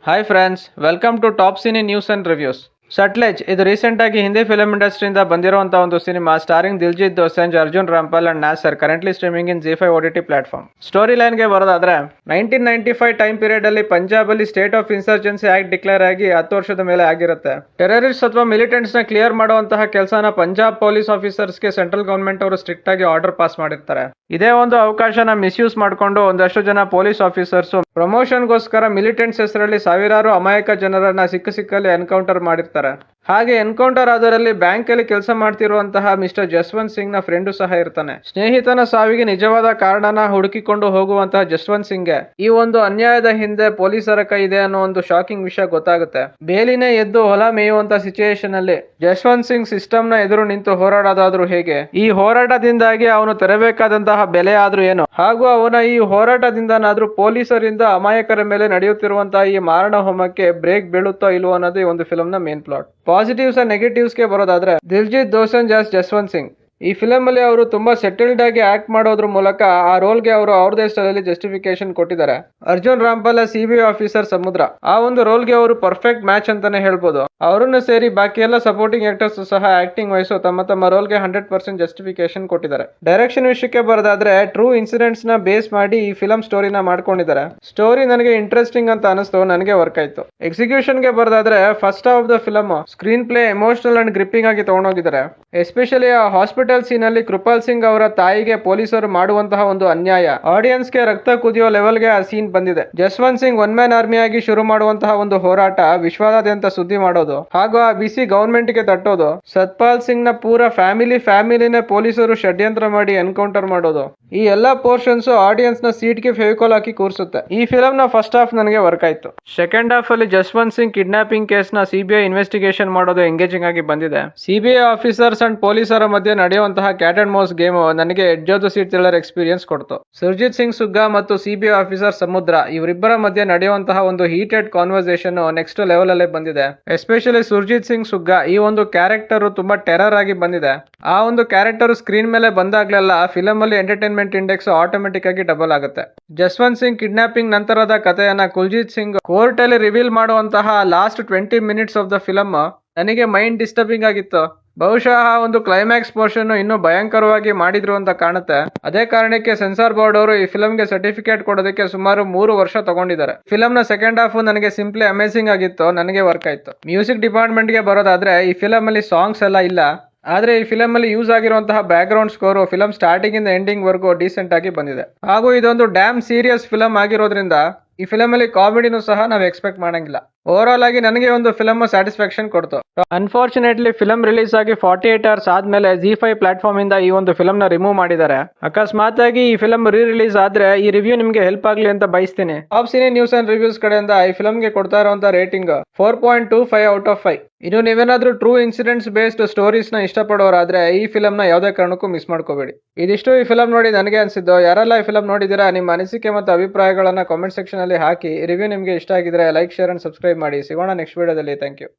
Hi friends, welcome to top cine news and reviews. Sutlej ಇದು recent ಆಗಿ Hindi film ಇಂಡಸ್ಟ್ರಿಯಿಂದ ಬಂದಿರುವಂತಹ ಒಂದು cinema starring Diljit Dosanjh, Arjun Rampal and Nasser, currently streaming in ಜಿ5 OTT ಪ್ಲಾಟ್ಫಾರ್ಮ್. ಸ್ಟೋರಿ ಲೈನ್ಗೆ ಬರೋದಾದ್ರೆ 1995 ಟೈಮ್ ಪೀರಿಯಡ್ ಅಲ್ಲಿ ಪಂಜಾಬ್ ಅಲ್ಲಿ state of insurgency act declare ಆಗಿ 10 ವರ್ಷದ ಮೇಲೆ ಆಗಿರುತ್ತೆ. ಟೆರರಿಸ್ಟ್ ಅಥವಾ ಮಿಲಿಟೆಂಟ್ಸ್ ನ ಕ್ಲಿಯರ್ ಮಾಡುವಂತಹ ಕೆಲಸನ ಪಂಜಾಬ್ ಪೊಲೀಸ್ ಆಫೀಸರ್ಸ್ಗೆ ಸೆಂಟ್ರಲ್ ಗವರ್ಮೆಂಟ್ ಅವರು ಸ್ಟ್ರಿಕ್ಟ್ ಆಗಿ ಆರ್ಡರ್ ಪಾಸ್ ಮಾಡಿರ್ತಾರೆ. ಇದೇ ಒಂದು ಅವಕಾಶನ ಮಿಸ್ಯೂಸ್ ಮಾಡಿಕೊಂಡು ಒಂದಷ್ಟು ಜನ ಪೊಲೀಸ್ ಆಫೀಸರ್ಸ್ ಪ್ರಮೋಷನ್ಗೋಸ್ಕರ ಮಿಲಿಟೆಂಟ್ಸ್ ಹೆಸರಲ್ಲಿ ಸಾವಿರಾರು ಅಮಾಯಕ ಜನರನ್ನ ಸಿಕ್ಕಲ್ಲಿ ಎನ್ಕೌಂಟರ್ ಮಾಡಿರ್ತಾರೆ. ಹಾಗೆ ಎನ್ಕೌಂಟರ್ ಆದರಲ್ಲಿ ಬ್ಯಾಂಕ್ ಅಲ್ಲಿ ಕೆಲಸ ಮಾಡ್ತಿರುವಂತಹ ಮಿಸ್ಟರ್ ಜಸ್ವಂತ್ ಸಿಂಗ್ ನ ಫ್ರೆಂಡು ಸಹ ಇರ್ತಾನೆ. ಸ್ನೇಹಿತನ ಸಾವಿಗೆ ನಿಜವಾದ ಕಾರಣನ ಹುಡುಕಿಕೊಂಡು ಹೋಗುವಂತಹ ಜಸ್ವಂತ್ ಸಿಂಗ್ಗೆ ಈ ಒಂದು ಅನ್ಯಾಯದ ಹಿಂದೆ ಪೊಲೀಸರ ಕೈ ಇದೆ ಅನ್ನೋ ಒಂದು ಶಾಕಿಂಗ್ ವಿಷಯ ಗೊತ್ತಾಗುತ್ತೆ. ಬೇಲಿನೇ ಎದ್ದು ಹೊಲ ಮೇಯುವಂತ ಸಿಚುಯೇಷನ್ ಅಲ್ಲಿ ಜಸ್ವಂತ್ ಸಿಂಗ್ ಸಿಸ್ಟಮ್ ನ ಎದುರು ನಿಂತು ಹೋರಾಡೋದಾದ್ರೂ ಹೇಗೆ, ಈ ಹೋರಾಟದಿಂದಾಗಿ ಅವನು ತೆರಬೇಕಾದಂತಹ ಬೆಲೆ ಆದ್ರೂ ಏನು, ಹಾಗೂ ಅವನ ಈ ಹೋರಾಟದಿಂದನಾದ್ರೂ ಪೊಲೀಸರಿಂದ ಅಮಾಯಕರ ಮೇಲೆ ನಡೆಯುತ್ತಿರುವಂತಹ ಈ ಮಾರಣ ಹೋಮಕ್ಕೆ ಬ್ರೇಕ್ ಬೀಳುತ್ತೋ ಇಲ್ವೋ ಅನ್ನೋದೇ ಒಂದು ಫಿಲ್ಮ್ ನ main plot. Positives and negatives ಗೆ ಬರೋದಾದ್ರೆ ದಿಲ್ಜಿತ್ ದೋಸಂಜ್ ಆಸ್ ಜಸ್ವಂತ್ ಸಿಂಗ್ ಈ ಫಿಲಮ್ ಅಲ್ಲಿ ಅವರು ತುಂಬಾ ಸೆಟಲ್ಡ್ ಆಗಿ ಆಕ್ಟ್ ಮಾಡೋದ್ರ ಮೂಲಕ ಆ ರೋಲ್ಗೆ ಅವರು ಅವ್ರದೇ ಸ್ಟೈಲಲ್ಲಿ ಜಸ್ಟಿಫಿಕೇಶನ್ ಕೊಟ್ಟಿದ್ದಾರೆ. ಅರ್ಜುನ್ ರಾಂಪಾಲ್ ಸಿಬಿಐ ಆಫೀಸರ್ ಸಮುದ್ರ, ಆ ಒಂದು ರೋಲ್ಗೆ ಅವರು ಪರ್ಫೆಕ್ಟ್ ಮ್ಯಾಚ್ ಅಂತಾನೆ ಹೇಳ್ಬೋದು. ಅವರನ್ನು ಸೇರಿ ಬಾಕಿ ಎಲ್ಲ ಸಪೋರ್ಟಿಂಗ್ ಆಕ್ಟರ್ಸ್ ಸಹ ಆಕ್ಟಿಂಗ್ ವೈಸು ತಮ್ಮ ರೋಲ್ಗೆ 100% ಜಸ್ಟಿಫಿಕೇಶನ್ ಕೊಟ್ಟಿದ್ದಾರೆ. ಡೈರೆಕ್ಷನ್ ವಿಷಯಕ್ಕೆ ಬರೋದಾದ್ರೆ ಟ್ರೂ ಇನ್ಸಿಡೆಂಟ್ಸ್ ನ ಬೇಸ್ ಮಾಡಿ ಈ ಫಿಲಂ ಸ್ಟೋರಿನ ಮಾಡ್ಕೊಂಡಿದ್ದಾರೆ. ಸ್ಟೋರಿ ನನಗೆ ಇಂಟ್ರೆಸ್ಟಿಂಗ್ ಅಂತ ಅನಿಸ್ತು, ನನಗೆ ವರ್ಕ್ ಆಯ್ತು. ಎಕ್ಸಿಕ್ಯೂಷನ್ ಗೆ ಬರೋದಾದ್ರೆ first half of the film screenplay emotional and gripping ಆಗಿ ತಗೊಂಡೋಗಿದ್ದಾರೆ. ಎಸ್ಪೆಷಲಿ ಆ ಹಾಸ್ಪಿಟಲ್ ಸೀನ್ ಅಲ್ಲಿ ಕೃಪಾಲ್ ಸಿಂಗ್ ಅವರ ತಾಯಿಗೆ ಪೊಲೀಸರು ಮಾಡುವಂತಹ ಒಂದು ಅನ್ಯಾಯ ಆಡಿಯನ್ಸ್ ಗೆ ರಕ್ತ ಕುದಿಯೋ ಲೆವೆಲ್ ಗೆ ಆ ಸೀನ್ ಬಂದಿದೆ. Jaswant Singh one man army ಆಗಿ ಶುರು ಮಾಡುವಂತಹ ಒಂದು ಹೋರಾಟ ವಿಶ್ವಾದ್ಯಂತ ಸುದ್ದಿ ಮಾಡೋದು, ಹಾಗೂ ಆ ಬಿಸಿ ಗವರ್ಮೆಂಟ್ ಗೆ ತಟ್ಟೋದು, ಸತ್ಪಾಲ್ ಸಿಂಗ್ ನ ಪೂರ ಫ್ಯಾಮಿಲಿನೇ ಪೊಲೀಸರು ಷಡ್ಯಂತ್ರ ಮಾಡಿ ಎನ್ಕೌಂಟರ್ ಮಾಡೋದು, ಈ ಎಲ್ಲಾ ಪೋರ್ಷನ್ಸ್ ಆಡಿಯನ್ಸ್ ನ ಸೀಟ್ ಗೆ ಫೆವಿಕಾಲ್ ಹಾಕಿ ಕೂರಿಸುತ್ತೆ. ಈ ಫಿಲಂ ನ ಫಸ್ಟ್ ಹಾಫ್ ನನಗೆ ವರ್ಕ್ ಆಯ್ತು. ಸೆಕೆಂಡ್ ಹಾಫ್ ಅಲ್ಲಿ ಜಸ್ವಂತ್ ಸಿಂಗ್ ಕಿಡ್ನಾಪಿಂಗ್ ಕೇಸ್ ನ ಸಿಬಿಐ ಇನ್ವೆಸ್ಟಿಗೇಷನ್ ಮಾಡೋದು ಎಂಗೇಜಿಂಗ್ ಆಗಿ ಬಂದಿದೆ. ಸಿಬಿಐ ಆಫೀಸರ್ಸ್ ಅಂಡ್ ಪೊಲೀಸರ ಮಧ್ಯೆ ನಡೆಯುವಂತಹ ಕ್ಯಾಟ್ ಅಂಡ್ ಮೌಸ್ ಗೇಮ್ ನನಗೆ edge of the seat thriller experience ಕೊಡ್ತು. ಸುರ್ಜಿತ್ ಸಿಂಗ್ ಸುಗ್ಗಾ ಮತ್ತು ಸಿಬಿಐ ಆಫೀಸರ್ ಸಮುದ್ರ ಇವರಿಬ್ಬರ ಮಧ್ಯೆ ನಡೆಯುವಂತಹ ಒಂದು ಹೀಟೆಡ್ ಕಾನ್ವರ್ಸೇಷನ್ ನೆಕ್ಸ್ಟ್ ಲೆವೆಲ್ ಅಲ್ಲೇ ಬಂದಿದೆ. ಎಸ್ಪೆಷಲಿ ಸುರ್ಜಿತ್ ಸಿಂಗ್ ಸುಗ್ಗಾ ಈ ಒಂದು ಕ್ಯಾರೆಕ್ಟರ್ ತುಂಬಾ ಟೆರರ್ ಆಗಿ ಬಂದಿದೆ. ಆ ಒಂದು ಕ್ಯಾರೆಕ್ಟರ್ ಸ್ಕ್ರೀನ್ ಮೇಲೆ ಬಂದಾಗ್ಲೆಲ್ಲ ಫಿಲಂ ಅಲ್ಲಿ ಎಂಟರ್ಟೈನ್ಮೆಂಟ್ ಇಂಡೆಕ್ಸ್ ಆಟೋಮೆಟಿಕ್ ಆಗಿ ಡಬಲ್ ಆಗುತ್ತೆ. ಜಸ್ವಂತ್ ಸಿಂಗ್ ಕಿಡ್ನಾಪಿಂಗ್ ನಂತರದ ಕಥೆಯನ್ನ ಕುಲ್ಜಿತ್ ಸಿಂಗ್ ಕೋರ್ಟ್ ಅಲ್ಲಿ ರಿವೀಲ್ ಮಾಡುವಂತಹ last 20 minutes of the film ನನಗೆ ಮೈಂಡ್ ಡಿಸ್ಟರ್ಬಿಂಗ್ ಆಗಿತ್ತು. ಬಹುಶಃ ಒಂದು ಕ್ಲೈಮ್ಯಾಕ್ಸ್ ಪೋರ್ಷನ್ ಇನ್ನೂ ಭಯಂಕರವಾಗಿ ಮಾಡಿದ್ರು ಅಂತ ಕಾಣುತ್ತೆ. ಅದೇ ಕಾರಣಕ್ಕೆ ಸೆನ್ಸಾರ್ ಬೋರ್ಡ್ ಅವರು ಈ ಫಿಲಂಗೆ ಸರ್ಟಿಫಿಕೇಟ್ ಕೊಡೋದಕ್ಕೆ ಸುಮಾರು 3 ವರ್ಷ ತಗೊಂಡಿದ್ದಾರೆ. ಫಿಲಂ ನ ಸೆಕೆಂಡ್ ಹಾಫ್ ನನಗೆ ಸಿಂಪ್ಲಿ ಅಮೇಸಿಂಗ್ ಆಗಿತ್ತು, ನನಗೆ ವರ್ಕ್ ಆಯ್ತು. ಮ್ಯೂಸಿಕ್ ಡಿಪಾರ್ಟ್ಮೆಂಟ್ ಗೆ ಬರೋದಾದ್ರೆ ಈ ಫಿಲಂ ಅಲ್ಲಿ ಸಾಂಗ್ಸ್ ಎಲ್ಲ ಇಲ್ಲ, ಆದ್ರೆ ಈ ಫಿಲಂ ಅಲ್ಲಿ ಯೂಸ್ ಆಗಿರುವಂತಹ back ground score film starting ಇಂದ ಎಂಡಿಂಗ್ ವರ್ಗೂ ಡೀಸೆಂಟ್ ಆಗಿ ಬಂದಿದೆ. ಹಾಗೂ ಇದೊಂದು ಡ್ಯಾಮ್ ಸೀರಿಯಸ್ ಫಿಲಂ ಆಗಿರೋದ್ರಿಂದ ಈ ಫಿಲಂ ಅಲ್ಲಿ ಕಾಮಿಡಿನೂ ಸಹ ನಾವು ಎಕ್ಸ್ಪೆಕ್ಟ್ ಮಾಡಂಗಿಲ್ಲ. ಓವರ್ ಆಲ್ ಆಗಿ ನನಗೆ ಒಂದು ಫಿಲಂ ಸ್ಯಾಟಿಸ್ಫ್ಯಾಕ್ಷನ್ ಕೊಡ್ತು. ಅನ್ಫಾರ್ಚುನೇಟ್ಲಿ ಫಿಲಂ ರಿಲೀಸ್ ಆಗಿ 48 hours ಆದ್ಮೇಲೆ ಜಿ5 ಪ್ಲಾಟ್ಫಾರ್ಮ್ ಇಂದ ಈ ಒಂದು ಫಿಲಂ ನ ರಿಮೂವ್ ಮಾಡಿದ್ದಾರೆ. ಅಕಸ್ಮಾತ್ ಆಗಿ ಈ ಫಿಲಂ ರಿಲೀಸ್ ಆದ್ರೆ ಈ ರಿವ್ಯೂ ನಿಮ್ಗೆ ಹೆಲ್ಪ್ ಆಗ್ಲಿ ಅಂತ ಬಯಸ್ತೀನಿ. Top cine news and reviews ಕಡೆಯಿಂದ ಈ ಫಿಲಂಗೆ ಕೊಡ್ತಾ ಇರುವಂತ ರೇಟಿಂಗ್ 4.25 out of 5. ಇನ್ನು ನೀವೇನಾದ್ರೂ ಟ್ರೂ ಇನ್ಸಿಡೆಂಟ್ಸ್ ಬೇಸ್ಡ್ ಸ್ಟೋರೀಸ್ ನ ಇಷ್ಟಪಡೋರಾದ್ರೆ ಈ ಫಿಲಂ ನ ಯಾವುದೇ ಕಾರಣಕ್ಕೂ ಮಿಸ್ ಮಾಡ್ಕೋಬೇಡಿ. ಇದಿಷ್ಟು ಈ ಫಿಲಂ ನೋಡಿ ನನಗೆ ಅನ್ಸಿದ್ದು. ಯಾರೆಲ್ಲ ಈ ಫಿಲಂ ನೋಡಿದಿರಾ ನಿಮ್ಮ ಅನಿಸಿಕೆ ಮತ್ತು ಅಭಿಪ್ರಾಯಗಳನ್ನ ಕಾಮೆಂಟ್ ಸೆಕ್ಷನ್ ಅಲ್ಲಿ ಹಾಕಿ. ರಿವ್ಯೂ ನಿಮ್ಗೆ ಇಷ್ಟ ಆಗಿದ್ರೆ ಲೈಕ್, ಶೇರ್ ಅಂಡ್ ಸಬ್ಸ್ಕ್ರೈಬ್ ಮಾಡಿ. ಸಿಗೋಣ ನೆಕ್ಸ್ಟ್ ವಿಡಿಯೋದಲ್ಲಿ. Thank you.